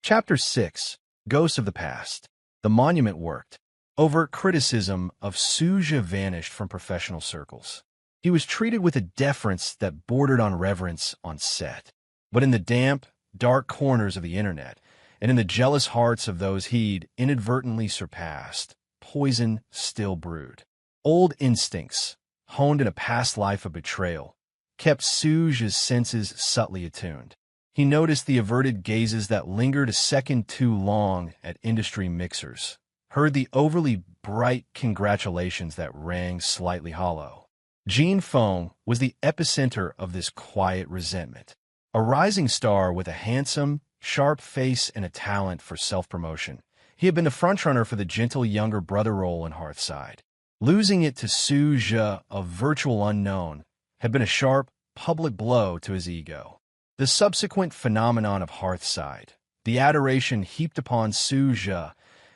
Chapter 6. Ghosts of the Past. The monument worked. Overt criticism of Suja vanished from professional circles. He was treated with a deference that bordered on reverence on set. But in the damp, dark corners of the internet, and in the jealous hearts of those he'd inadvertently surpassed, poison still brewed. Old instincts, honed in a past life of betrayal, kept Suja's senses subtly attuned. He noticed the averted gazes that lingered a second too long at industry mixers, heard the overly bright congratulations that rang slightly hollow. Jean Fong was the epicenter of this quiet resentment. A rising star with a handsome, sharp face and a talent for self-promotion, he had been the frontrunner for the gentle younger brother role in Hearthside. Losing it to Suja, a virtual unknown, had been a sharp, public blow to his ego. The subsequent phenomenon of Hearthside, the adoration heaped upon Suja,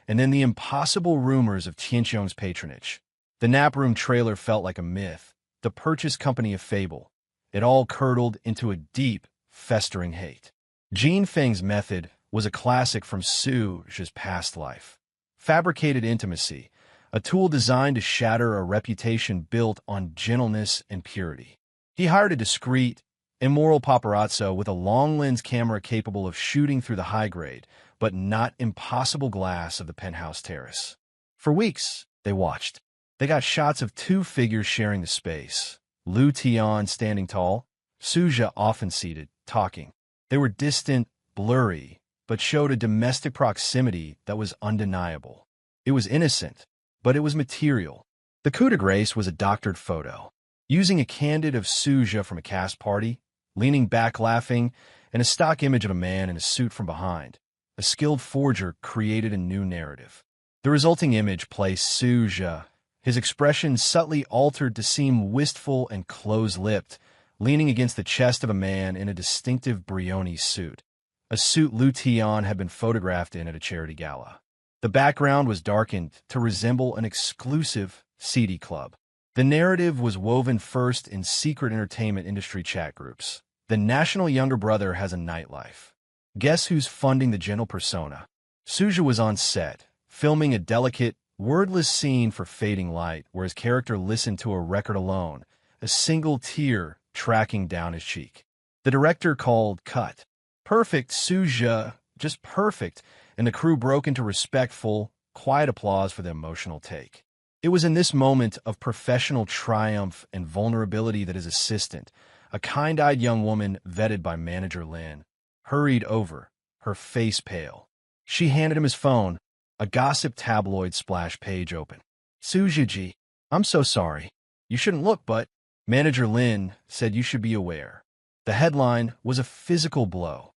and then the impossible rumors of Tianxiong's patronage. The nap room trailer felt like a myth, the purchase company a fable. It all curdled into a deep, festering hate. Jean Feng's method was a classic from Suja's past life. Fabricated intimacy, a tool designed to shatter a reputation built on gentleness and purity. He hired a discreet, immoral paparazzo with a long-lens camera capable of shooting through the high-grade, but not impossible glass of the penthouse terrace. For weeks, they watched. They got shots of two figures sharing the space, Lu Tian standing tall, Suja often seated, talking. They were distant, blurry, but showed a domestic proximity that was undeniable. It was innocent, but it was material. The coup de grace was a doctored photo, using a candid of Suja from a cast party, leaning back laughing, and a stock image of a man in a suit from behind. A skilled forger created a new narrative. The resulting image placed Suja, his expression subtly altered to seem wistful and close-lipped, leaning against the chest of a man in a distinctive Brioni suit, a suit Lu Tian had been photographed in at a charity gala. The background was darkened to resemble an exclusive, seedy club. The narrative was woven first in secret entertainment industry chat groups. The national younger brother has a nightlife. Guess who's funding the gentle persona? Suja was on set, filming a delicate, wordless scene for Fading Light where his character listened to a record alone, a single tear tracking down his cheek. The director called cut. Perfect, Suja, just perfect, and the crew broke into respectful, quiet applause for the emotional take. It was in this moment of professional triumph and vulnerability that his assistant, a kind-eyed young woman vetted by manager Lin, hurried over, her face pale. She handed him his phone, a gossip tabloid splash page open. Suja-ji, I'm so sorry. You shouldn't look, but Manager Lin said you should be aware. The headline was a physical blow.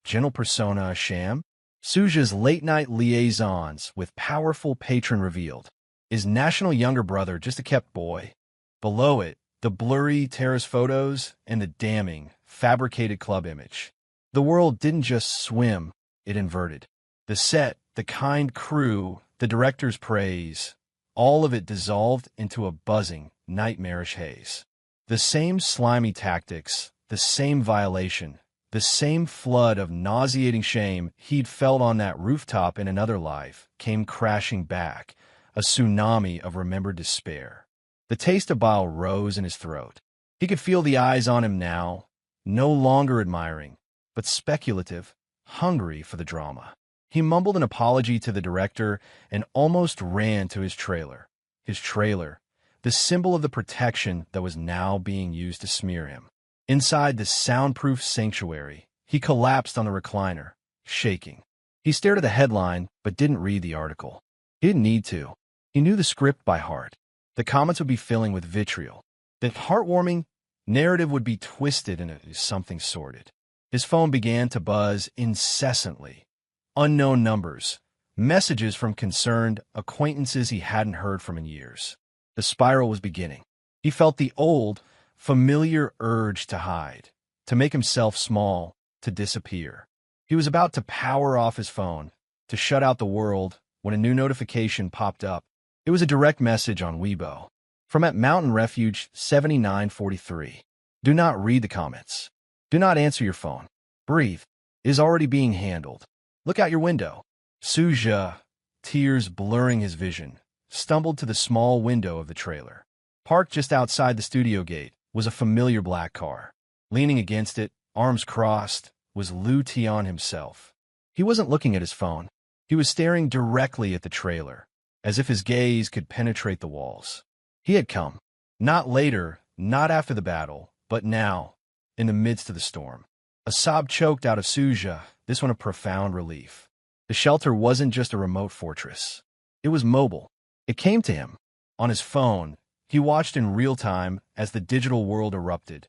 Gentle persona a sham? Suja's late-night liaisons with powerful patron revealed. Is national younger brother just a kept boy? Below it, the blurry terrace photos and the damning, fabricated club image. The world didn't just swim, it inverted. The set, the kind crew, the director's praise, all of it dissolved into a buzzing, nightmarish haze. The same slimy tactics, the same violation, the same flood of nauseating shame he'd felt on that rooftop in another life came crashing back, a tsunami of remembered despair. The taste of bile rose in his throat. He could feel the eyes on him now, no longer admiring, but speculative, hungry for the drama. He mumbled an apology to the director and almost ran to his trailer. His trailer, the symbol of the protection that was now being used to smear him. Inside the soundproof sanctuary, he collapsed on the recliner, shaking. He stared at the headline, but didn't read the article. He didn't need to. He knew the script by heart. The comments would be filling with vitriol. The heartwarming narrative would be twisted into something sordid. His phone began to buzz incessantly. Unknown numbers, messages from concerned acquaintances he hadn't heard from in years. The spiral was beginning. He felt the old, familiar urge to hide, to make himself small, to disappear. He was about to power off his phone, to shut out the world, when a new notification popped up. It was a direct message on Weibo. From at Mountain Refuge 7943. Do not read the comments. Do not answer your phone. Breathe. It is already being handled. Look out your window. Suja, tears blurring his vision, stumbled to the small window of the trailer. Parked just outside the studio gate was a familiar black car. Leaning against it, arms crossed, was Lu Tian himself. He wasn't looking at his phone. He was staring directly at the trailer, as if his gaze could penetrate the walls. He had come. Not later, not after the battle, but now, in the midst of the storm. A sob choked out of Suja, this one a profound relief. The shelter wasn't just a remote fortress. It was mobile. It came to him. On his phone, he watched in real time as the digital world erupted.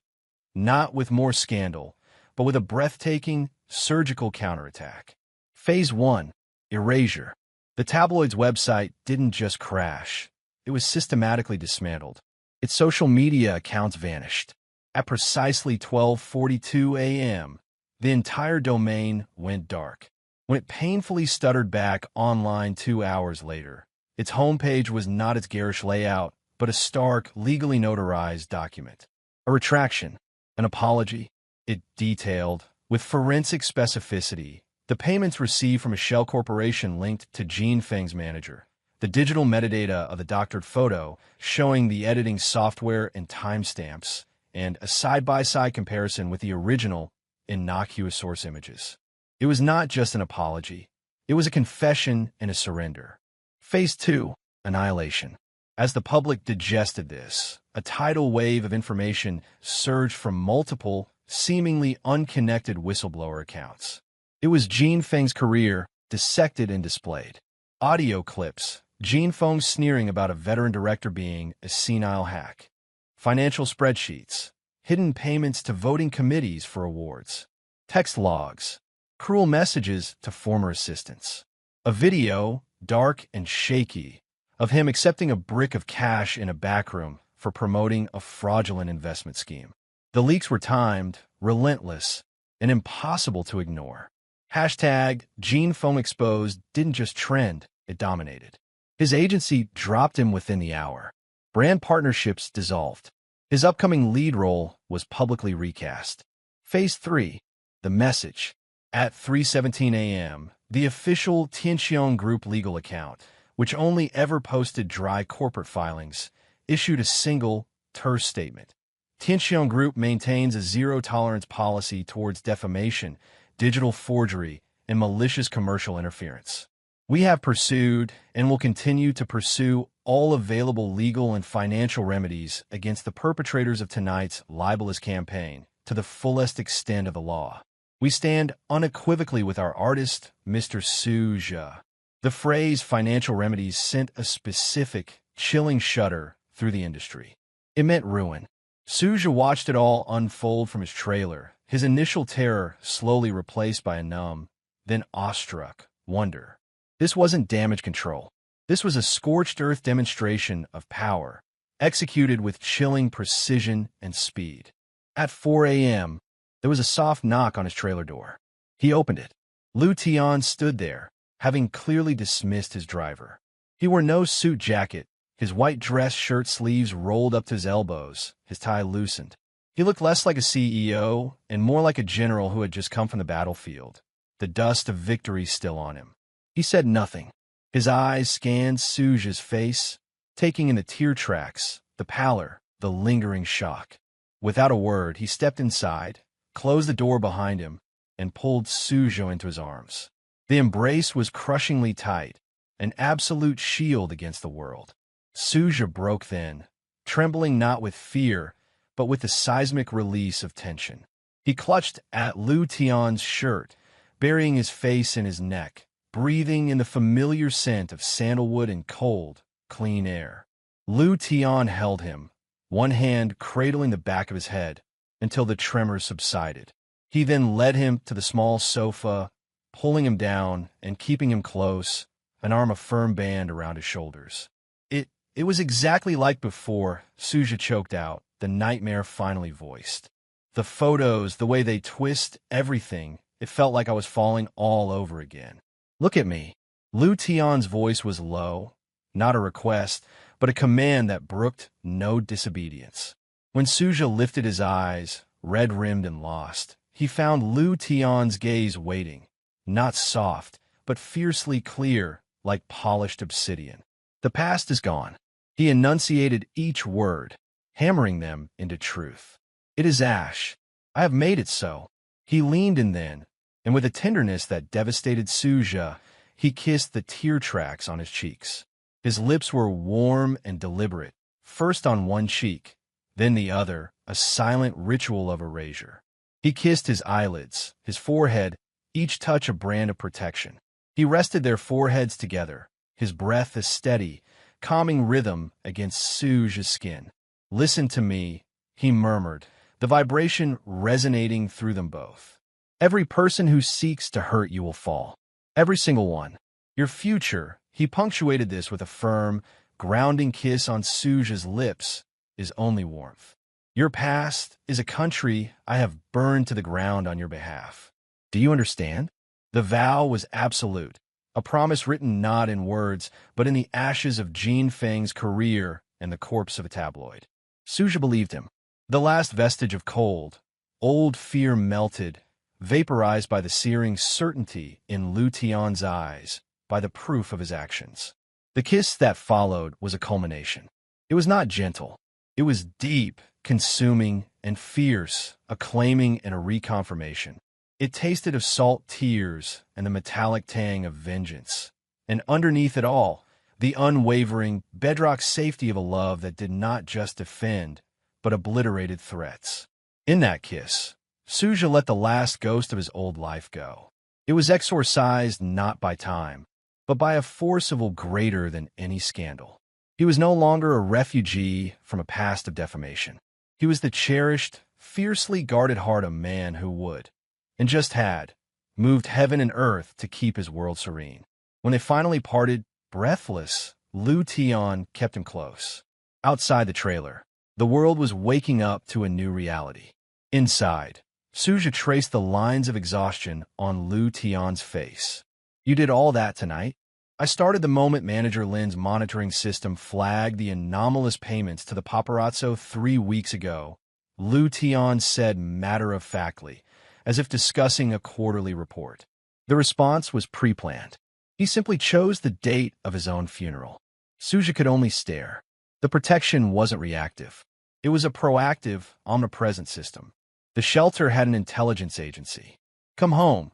Not with more scandal, but with a breathtaking, surgical counterattack. Phase 1. Erasure. The tabloid's website didn't just crash. It was systematically dismantled. Its social media accounts vanished. At precisely 12:42 a.m., the entire domain went dark. When it painfully stuttered back online 2 hours later, its homepage was not its garish layout, but a stark, legally notarized document. A retraction, an apology. It detailed, with forensic specificity, the payments received from a shell corporation linked to Gene Feng's manager, the digital metadata of the doctored photo showing the editing software and timestamps, and a side-by-side comparison with the original, innocuous source images. It was not just an apology. It was a confession and a surrender. Phase 2. Annihilation. As the public digested this, a tidal wave of information surged from multiple, seemingly unconnected whistleblower accounts. It was Gene Feng's career, dissected and displayed. Audio clips, Gene Feng sneering about a veteran director being a senile hack. Financial spreadsheets, hidden payments to voting committees for awards. Text logs, cruel messages to former assistants. A video, dark and shaky, of him accepting a brick of cash in a backroom for promoting a fraudulent investment scheme. The leaks were timed, relentless, and impossible to ignore. Hashtag Gene Feng Exposed didn't just trend, it dominated. His agency dropped him within the hour. Brand partnerships dissolved. His upcoming lead role was publicly recast. Phase 3. The message. At 3:17 a.m., the official Tianxiong Group legal account, which only ever posted dry corporate filings, issued a single, terse statement. Tianxiong Group maintains a zero-tolerance policy towards defamation, digital forgery, and malicious commercial interference. We have pursued and will continue to pursue all available legal and financial remedies against the perpetrators of tonight's libelous campaign to the fullest extent of the law. We stand unequivocally with our artist, Mr. Suja. The phrase financial remedies sent a specific, chilling shudder through the industry. It meant ruin. Suja watched it all unfold from his trailer, his initial terror slowly replaced by a numb, then awestruck wonder. This wasn't damage control. This was a scorched earth demonstration of power, executed with chilling precision and speed. At 4 a.m., there was a soft knock on his trailer door. He opened it. Lu Tian stood there, having clearly dismissed his driver. He wore no suit jacket, his white dress shirt sleeves rolled up to his elbows, his tie loosened. He looked less like a CEO and more like a general who had just come from the battlefield, the dust of victory still on him. He said nothing. His eyes scanned Suja's face, taking in the tear tracks, the pallor, the lingering shock. Without a word, he stepped inside, closed the door behind him, and pulled Suja into his arms. The embrace was crushingly tight, an absolute shield against the world. Suja broke then, trembling not with fear, but with the seismic release of tension. He clutched at Lu Tian's shirt, burying his face in his neck, breathing in the familiar scent of sandalwood and cold, clean air. Lu Tian held him, one hand cradling the back of his head, until the tremors subsided. He then led him to the small sofa, pulling him down and keeping him close, an arm a firm band around his shoulders. It was exactly like before, Suja choked out, the nightmare finally voiced. The photos, the way they twist everything, it felt like I was falling all over again. Look at me. Lu Tian's voice was low, not a request, but a command that brooked no disobedience. When Suja lifted his eyes, red-rimmed and lost, he found Lu Tian's gaze waiting, not soft, but fiercely clear, like polished obsidian. The past is gone. He enunciated each word, hammering them into truth. It is ash. I have made it so. He leaned in then, and with a tenderness that devastated Suja, he kissed the tear tracks on his cheeks. His lips were warm and deliberate, first on one cheek, then the other, a silent ritual of erasure. He kissed his eyelids, his forehead, each touch a brand of protection. He rested their foreheads together, his breath a steady, calming rhythm against Suja's skin. Listen to me, he murmured, the vibration resonating through them both. Every person who seeks to hurt you will fall. Every single one. Your future, he punctuated this with a firm, grounding kiss on Suja's lips, is only warmth. Your past is a country I have burned to the ground on your behalf. Do you understand? The vow was absolute, a promise written not in words, but in the ashes of Jean Feng's career and the corpse of a tabloid. Suja believed him. The last vestige of cold, old fear melted, vaporized by the searing certainty in Lu Tian's eyes, by the proof of his actions. The kiss that followed was a culmination. It was not gentle. It was deep, consuming, and fierce, a claiming and a reconfirmation. It tasted of salt tears and the metallic tang of vengeance. And underneath it all, the unwavering, bedrock safety of a love that did not just defend, but obliterated threats. In that kiss, Suja let the last ghost of his old life go. It was exorcised not by time, but by a force of will greater than any scandal. He was no longer a refugee from a past of defamation. He was the cherished, fiercely guarded heart of man who would, and just had, moved heaven and earth to keep his world serene. When they finally parted, breathless, Lu Tian kept him close. Outside the trailer, the world was waking up to a new reality. Inside, Suja traced the lines of exhaustion on Lu Tian's face. You did all that tonight? I started the moment Manager Lin's monitoring system flagged the anomalous payments to the paparazzo 3 weeks ago, Lu Tian said matter-of-factly, as if discussing a quarterly report. The response was pre-planned. He simply chose the date of his own funeral. Suja could only stare. The protection wasn't reactive. It was a proactive, omnipresent system. The shelter had an intelligence agency. Come home,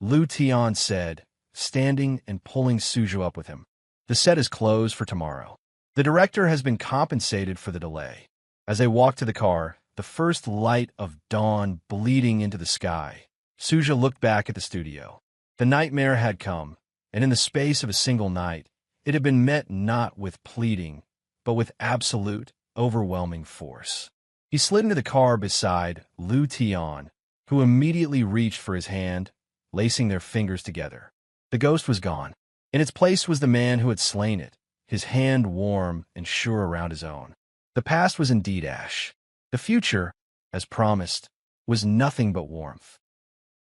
Lu Tian said, standing and pulling Suja up with him. The set is closed for tomorrow. The director has been compensated for the delay. As they walked to the car, the first light of dawn bleeding into the sky, Suja looked back at the studio. The nightmare had come, and in the space of a single night, it had been met not with pleading, but with absolute, overwhelming force. He slid into the car beside Lu Tian, who immediately reached for his hand, lacing their fingers together. The ghost was gone. In its place was the man who had slain it, his hand warm and sure around his own. The past was indeed ash. The future, as promised, was nothing but warmth.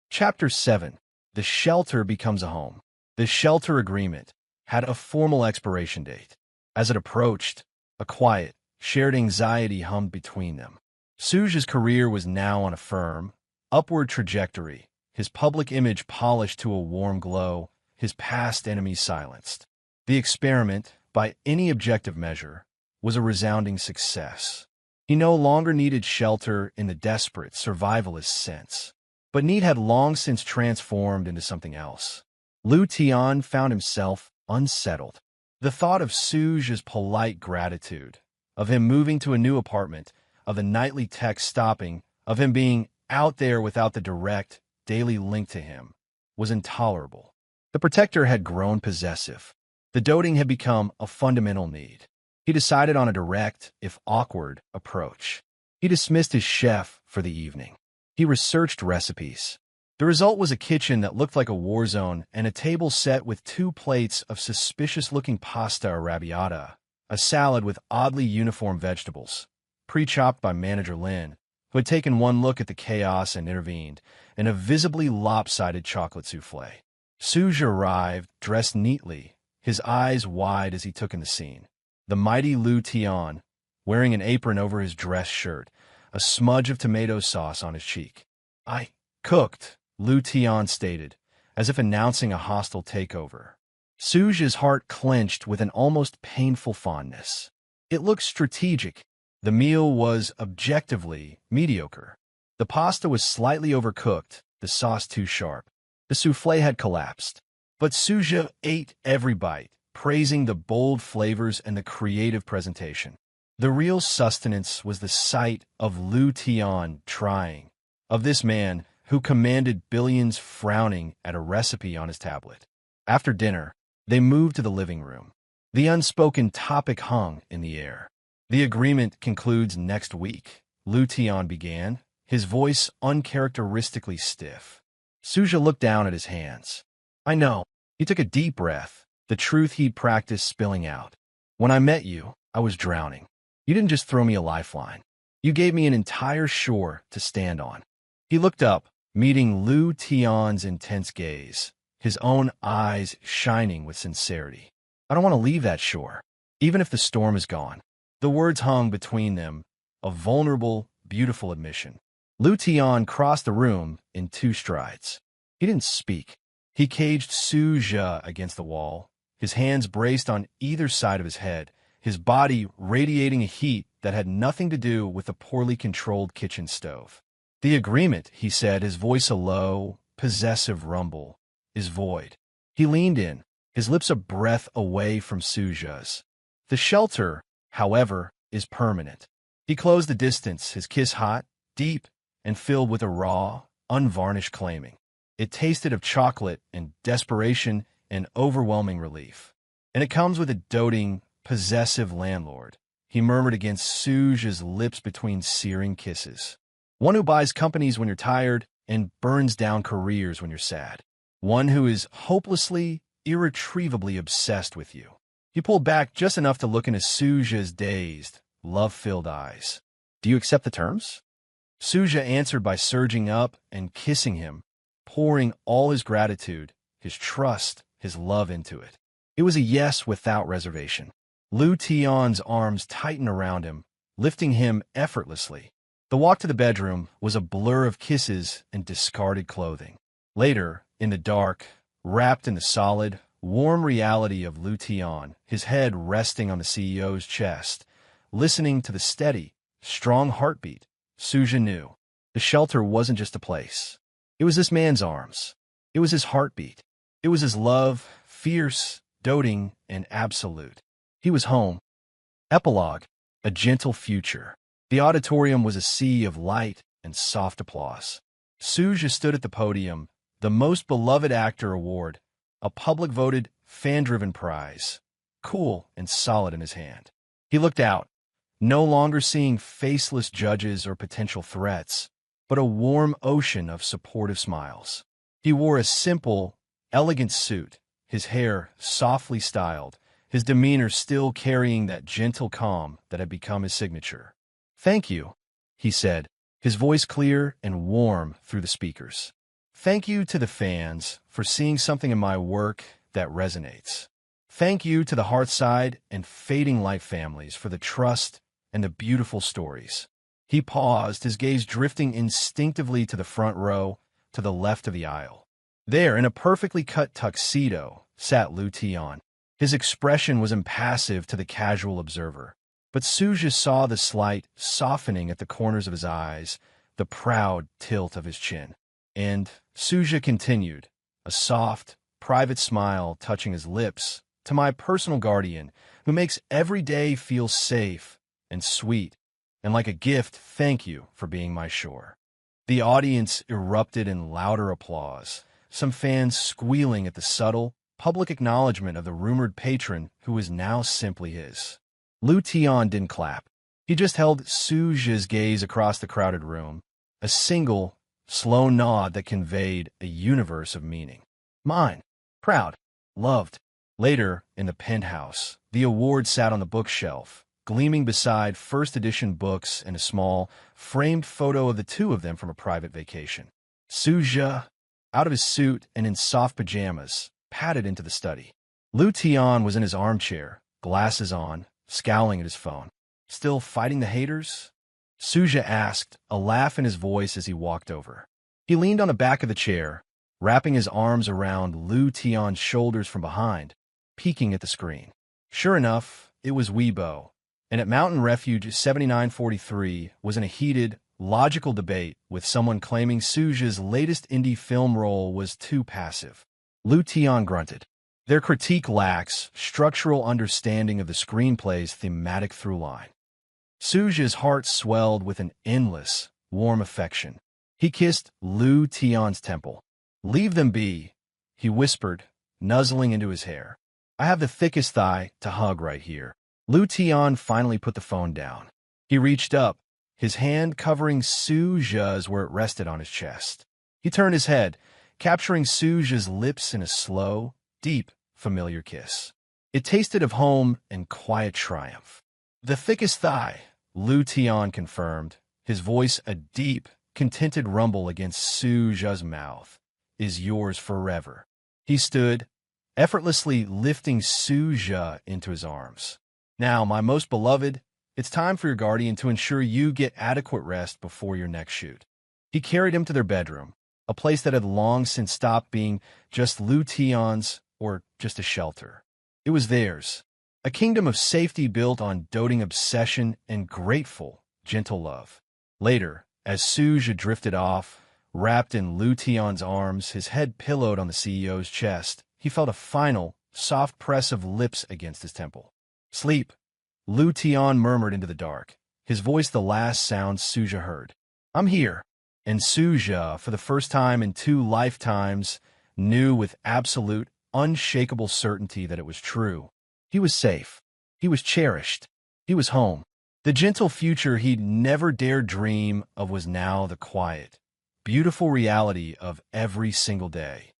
Chapter 7. The Shelter Becomes a Home. The shelter agreement had a formal expiration date. As it approached, a quiet, shared anxiety hummed between them. Suge's career was now on a firm, upward trajectory, his public image polished to a warm glow, his past enemies silenced. The experiment, by any objective measure, was a resounding success. He no longer needed shelter in the desperate survivalist sense, but need had long since transformed into something else. Lu Tian found himself unsettled. The thought of Suge's polite gratitude, of him moving to a new apartment, of the nightly text stopping, of him being out there without the direct, daily link to him, was intolerable. The protector had grown possessive. The doting had become a fundamental need. He decided on a direct, if awkward, approach. He dismissed his chef for the evening. He researched recipes. The result was a kitchen that looked like a war zone and a table set with 2 plates of suspicious-looking pasta arrabbiata, a salad with oddly uniform vegetables, pre-chopped by manager Lin, who had taken one look at the chaos and intervened, and a visibly lopsided chocolate souffle. Suge arrived, dressed neatly, his eyes wide as he took in the scene. The mighty Lu Tian, wearing an apron over his dress shirt, a smudge of tomato sauce on his cheek. "I cooked," Lu Tian stated, as if announcing a hostile takeover. Suge's heart clenched with an almost painful fondness. It looked strategic. The meal was objectively mediocre. The pasta was slightly overcooked, the sauce too sharp. The souffle had collapsed. But Suge ate every bite, praising the bold flavors and the creative presentation. The real sustenance was the sight of Lu Tian trying, of this man who commanded billions frowning at a recipe on his tablet. After dinner, they moved to the living room. The unspoken topic hung in the air. "The agreement concludes next week," Lu Tian began, his voice uncharacteristically stiff. Suge looked down at his hands. "I know." He took a deep breath, the truth he'd practiced spilling out. "When I met you, I was drowning. You didn't just throw me a lifeline. You gave me an entire shore to stand on." He looked up, meeting Lu Tian's intense gaze, his own eyes shining with sincerity. "I don't want to leave that shore, even if the storm is gone." The words hung between them, a vulnerable, beautiful admission. Lu Tian crossed the room in 2 strides. He didn't speak. He caged Suge against the wall, his hands braced on either side of his head, his body radiating a heat that had nothing to do with the poorly controlled kitchen stove. "The agreement," he said, his voice a low, possessive rumble, "is void." He leaned in, his lips a breath away from Suge's. "The shelter, however, is permanent." He closed the distance, his kiss hot, deep, and filled with a raw, unvarnished claiming. It tasted of chocolate and desperation and overwhelming relief. "And it comes with a doting, possessive landlord," he murmured against Suge's lips between searing kisses. "One who buys companies when you're tired and burns down careers when you're sad. One who is hopelessly, irretrievably obsessed with you." He pulled back just enough to look into Suge's dazed, love-filled eyes. "Do you accept the terms?" Suge answered by surging up and kissing him, pouring all his gratitude, his trust, his love into it. It was a yes without reservation. Lu Tian's arms tightened around him, lifting him effortlessly. The walk to the bedroom was a blur of kisses and discarded clothing. Later, in the dark, wrapped in the solid, warm reality of Lu Tian, his head resting on the CEO's chest, listening to the steady, strong heartbeat, Suge knew the shelter wasn't just a place. It was this man's arms. It was his heartbeat. It was his love, fierce, doting, and absolute. He was home. Epilogue, a gentle future. The auditorium was a sea of light and soft applause. Suge stood at the podium, the Most Beloved Actor Award, a public-voted, fan-driven prize, cool and solid in his hand. He looked out, no longer seeing faceless judges or potential threats, but a warm ocean of supportive smiles. He wore a simple, elegant suit, his hair softly styled, his demeanor still carrying that gentle calm that had become his signature. "Thank you," he said, his voice clear and warm through the speakers. "Thank you to the fans for seeing something in my work that resonates. Thank you to the Hearthside and Fading Light families for the trust and the beautiful stories. He paused, his gaze drifting instinctively to the front row, to the left of the aisle. There, in a perfectly cut tuxedo, sat Lu Tian. His expression was impassive to the casual observer, but Suja saw the slight softening at the corners of his eyes, the proud tilt of his chin. And Suja continued, a soft, private smile touching his lips, to my personal guardian, who makes every day feel safe and sweet, and like a gift, thank you for being my shore. The audience erupted in louder applause, some fans squealing at the subtle, public acknowledgement of the rumored patron who was now simply his. Lu Tian didn't clap. He just held Suja's gaze across the crowded room, a single, slow nod that conveyed a universe of meaning. Mine. Proud. Loved. Later, in the penthouse, the award sat on the bookshelf, gleaming beside first edition books and a small, framed photo of the two of them from a private vacation. Suja, out of his suit and in soft pajamas, padded into the study. Lu Tian was in his armchair, glasses on, scowling at his phone. Still fighting the haters? Suja asked, a laugh in his voice as he walked over. He leaned on the back of the chair, wrapping his arms around Lu Tian's shoulders from behind, peeking at the screen. Sure enough, it was Weibo, and at Mountain Refuge 7943 was in a heated, logical debate with someone claiming Suja's latest indie film role was too passive. Lu Tian grunted. Their critique lacks structural understanding of the screenplay's thematic through-line. Suja's heart swelled with an endless, warm affection. He kissed Lu Tian's temple. Leave them be, he whispered, nuzzling into his hair. I have the thickest thigh to hug right here. Lu Tian finally put the phone down. He reached up, his hand covering Suja's where it rested on his chest. He turned his head, capturing Suja's lips in a slow, deep, familiar kiss. It tasted of home and quiet triumph. The thickest thigh, Lu Tian confirmed, his voice a deep, contented rumble against Suja's mouth, is yours forever. He stood, effortlessly lifting Suja into his arms. Now, my most beloved, it's time for your guardian to ensure you get adequate rest before your next shoot. He carried him to their bedroom, a place that had long since stopped being just Lu Tian's or just a shelter. It was theirs, a kingdom of safety built on doting obsession and grateful, gentle love. Later, as Suja drifted off, wrapped in Lu Tian's arms, his head pillowed on the CEO's chest, he felt a final, soft press of lips against his temple. Sleep, Lu Tian murmured into the dark, his voice the last sound Suja heard. I'm here. And Suja, for the first time in 2 lifetimes, knew with absolute, unshakable certainty that it was true. He was safe. He was cherished. He was home. The gentle future he'd never dared dream of was now the quiet, beautiful reality of every single day.